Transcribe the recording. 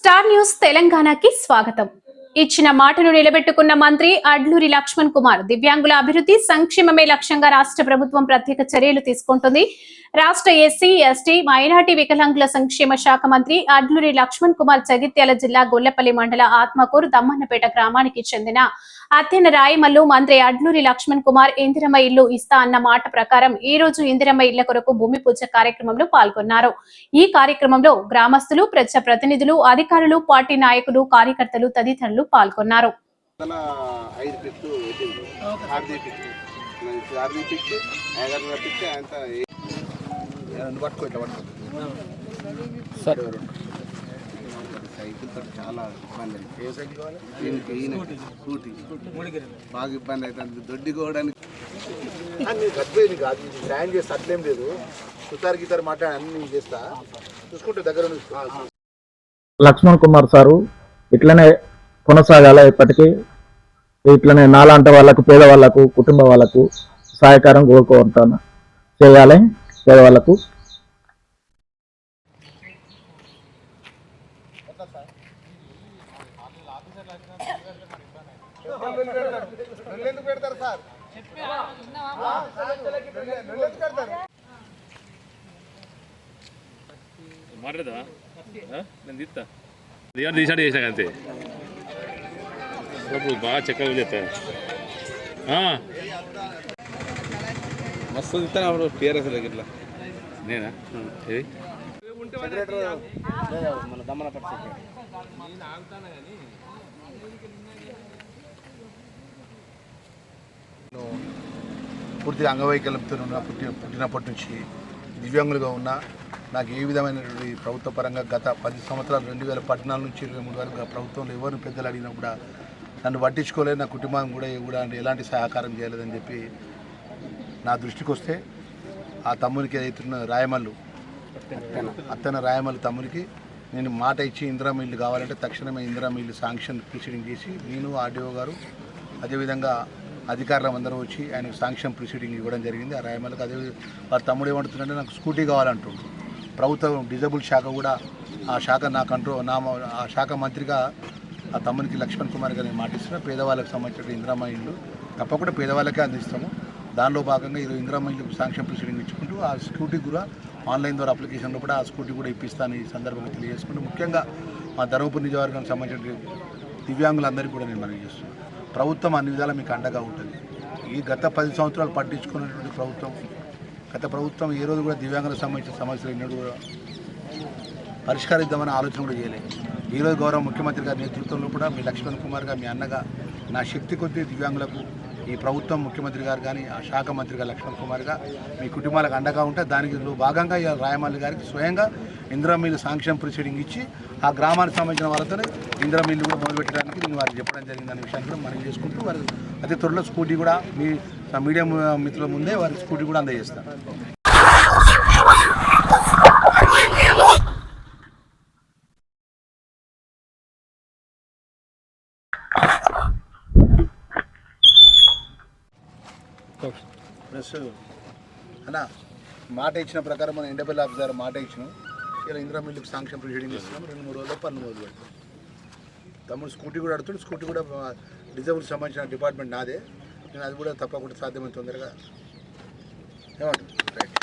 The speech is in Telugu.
స్టార్ న్యూస్ తెలంగాణకి స్వాగతం. ఇచ్చిన మాటను నిలబెట్టుకున్న మంత్రి అడ్లూరి లక్ష్మణ్ కుమార్. దివ్యాంగుల అభివృద్ధి సంక్షేమమే లక్ష్యంగా రాష్ట్ర ప్రభుత్వం ప్రత్యేక చర్యలు తీసుకుంటుంది. రాష్ట్ర ఎస్సీ, ఎస్టీ, మైనార్టీ, వికలాంగుల సంక్షేమ శాఖ మంత్రి అడ్లూరి లక్ష్మణ్ కుమార్ జగిత్యాల జిల్లా గొల్లపల్లి మండల ఆత్మకూరు దమ్మన్నపేట గ్రామానికి చెందిన అత్తెన రాయమల్లు మంత్రి అడ్లూరి లక్ష్మణ్ కుమార్ ఇందిరమ్మ ఇల్లు ఇస్తా అన్న మాట ప్రకారం ఈ రోజు ఇందిరమ్మ ఇళ్ల కొరకు భూమి పూజ కార్యక్రమంలో పాల్గొన్నారు. ఈ కార్యక్రమంలో గ్రామస్తులు, ప్రజా ప్రతినిధులు, అధికారులు, పార్టీ నాయకులు, కార్యకర్తలు తదితరులు పాల్గొన్నారు. చాలా ఇబ్బంది బాగా ఇబ్బంది అవుతుంది. దొడ్డికోవడానికి చచ్చిపోయింది కాదు, సాయం చేస్తే అట్లేం లేదు. సుతారు గీతారు మాట్లాడి అన్ని చేస్తా చూసుకుంటే దగ్గర లక్ష్మణ్ కుమార్ సారు ఇట్లనే కొనసాగాల. ఇప్పటికీ ఇట్లనే నాలాంటి వాళ్ళకు, పేదవాళ్లకు, కుటుంబ వాళ్ళకు సహాయకారం కోరుకుంటాను. చేయాలి పేదవాళ్లకు. పెడతారు సార్ మాట్లాడదా నేను తీస్తా దేవుడు తీసాడు చేసాక అంతే. బాగా చక్కగా చేస్తాను మస్తు తిస్తాను అప్పుడు టీఆర్ఎస్ ఇట్లా. నేనా ఏది మన దమ్మన పరిస్థితి పూర్తిగా అంగవైకల్యంతో ఉన్న పుట్టినప్పటి నుంచి దివ్యాంగులుగా ఉన్నా నాకు ఏ విధమైనటువంటి ప్రభుత్వ పరంగా గత 10 సంవత్సరాలు 2014 నుంచి 23 వరకు ప్రభుత్వంలో ఎవరిని పెద్దలు అడిగినా కూడా నన్ను పట్టించుకోలేదు. నా కుటుంబం కూడా ఎలాంటి సహకారం చేయలేదని చెప్పి నా దృష్టికి వస్తే ఆ తమ్మునికి ఏదైతున్న అత్తన రాయమల్లు తమ్మునికి నేను మాట ఇచ్చి ఇందిరమ్మ ఇల్లు కావాలంటే తక్షణమే ఇందిరమ్మ ఇల్లు శాంక్షన్ ప్రొసీడింగ్ చేసి నేను, ఆర్డీఓ గారు, అదేవిధంగా అధికారులు అందరూ వచ్చి ఆయనకు శాంక్షన్ ప్రొసీడింగ్ ఇవ్వడం జరిగింది. ఆ రాయమల్లకు అదే వారి తమ్ముడు ఏమంటుందంటే నాకు స్కూటీ కావాలంటుండ్రు. ప్రభుత్వం డిజబుల్ శాఖ కూడా ఆ శాఖ ఆ శాఖ మంత్రిగా ఆ తమ్మునికి లక్ష్మణ్ కుమార్ గారిని మాటిస్తున్నా. పేదవాళ్ళకి సంబంధించిన ఇందిరమ్మ ఇల్లు తప్పకుండా పేదవాళ్ళకే అందిస్తాము. దానిలో భాగంగా ఈరోజు ఇందిరమ్మ ఇల్లు శాంక్షన్ ప్రొసీడింగ్ ఇచ్చుకుంటూ ఆ స్కూటీ కూడా ఆన్లైన్ ద్వారా అప్లికేషన్లో కూడా ఆ స్కూటీ కూడా ఇప్పిస్తాను ఈ సందర్భంగా తెలియజేసుకుంటూ, ముఖ్యంగా మా ధర్మపురి నియోజకవర్గానికి సంబంధించిన దివ్యాంగులందరికీ కూడా నేను మనవి చేస్తున్నాను. ప్రభుత్వం అన్ని విధాలా మీకు అండగా ఉంటుంది. ఈ గత 10 సంవత్సరాలు పట్టించుకున్నటువంటి గత ప్రభుత్వం ఏ రోజు కూడా దివ్యాంగులకు సంబంధించిన సమస్యలు ఎన్నడూ కూడా పరిష్కరిద్దామని ఆలోచన కూడా చేయలేదు. ఈరోజు గౌరవ ముఖ్యమంత్రి గారి నేతృత్వంలో కూడా మీ లక్ష్మణ్ కుమార్ గారు, మీ అన్నగా నా శక్తి కొద్దీ దివ్యాంగులకు ఈ ప్రభుత్వం ముఖ్యమంత్రి గారు కానీ ఆ శాఖ మంత్రిగా లక్ష్మణ్ కుమార్గా మీ కుటుంబాలకు అండగా ఉంటే దానికి భాగంగా ఈ రాయమల్లి గారికి స్వయంగా ఇందిరమ్మ ఇల్లు శాంక్షన్ ప్రొసీడింగ్ ఇచ్చి ఆ గ్రామానికి సంబంధించిన వాళ్ళతోనే ఇందిరమ్మ ఇల్లు కూడా మొదలుపెట్టడానికి నేను వారికి చెప్పడం జరిగిందనే విషయాన్ని కూడా మనం చేసుకుంటూ వారి అతి త్వరలో స్కూటీ కూడా మీ మీడియా మిత్రుల ముందే వారికి స్కూటీ కూడా అందజేస్తాను. ప్లస్ అన్న మాట ఇచ్చిన ప్రకారం మన ఎండపల్లి ఆఫీసర్ మాట ఇచ్చినాం. ఇలా ఇందిరమ్మ ఇల్లుకి శాంక్షన్ ప్రొసీడింగ్ ఇస్తున్నాం. 2-3 రోజుల్లో పనులు మొదలు పెడతాం. తమ్ముడు స్కూటీ కూడా అడుగుతాడు. స్కూటీ కూడా డిజబుల్ సంబంధించిన డిపార్ట్మెంట్ నాదే. నేను అది కూడా తప్పకుండా సాధ్యమైన తొందరగా ఏమంటారు. రైట్.